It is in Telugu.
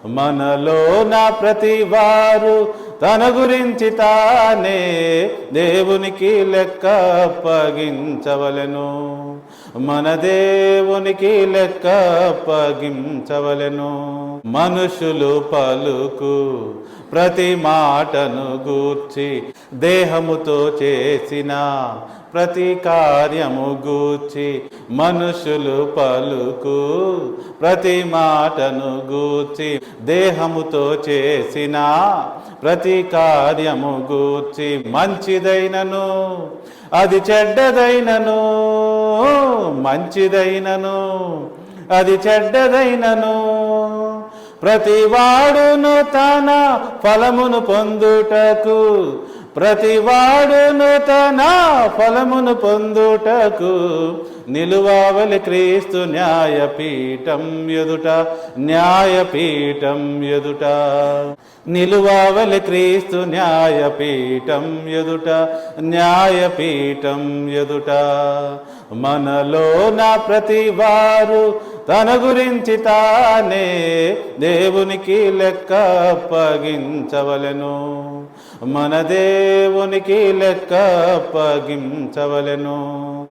మనలోన ప్రతి వారు తన గురించి తానే దేవునికి లెక్క అప్పగించవలెను. మన దేవునికి లెక్క అప్పగించవలెను. మనుషులు పలుకు ప్రతి మాటను గూర్చి, దేహముతో చేసిన ప్రతి కార్యము గూర్చి, మనుషులు పలుకు ప్రతి మాటను గూర్చి, దేహముతో చేసిన ప్రతి కార్యము గూర్చి, మంచిదైనను అది చెడ్డదైనను, మంచిదైనను అది చెడ్డదైనను, ప్రతివాడును తన ఫలమును పొందుటకు, ప్రతివాడును తన ఫలమును పొందుటకు నిలువావలి క్రీస్తు న్యాయపీఠం ఎదుట, న్యాయపీఠం ఎదుట. నిలువావలి క్రీస్తు న్యాయపీఠం ఎదుట, న్యాయపీఠం ఎదుట. మనలోన ప్రతి వారు తన గురించి తానే దేవునికి లెక్క అప్పగించవలెను. మన దేవునికి లెక్క అప్పగించవలెను.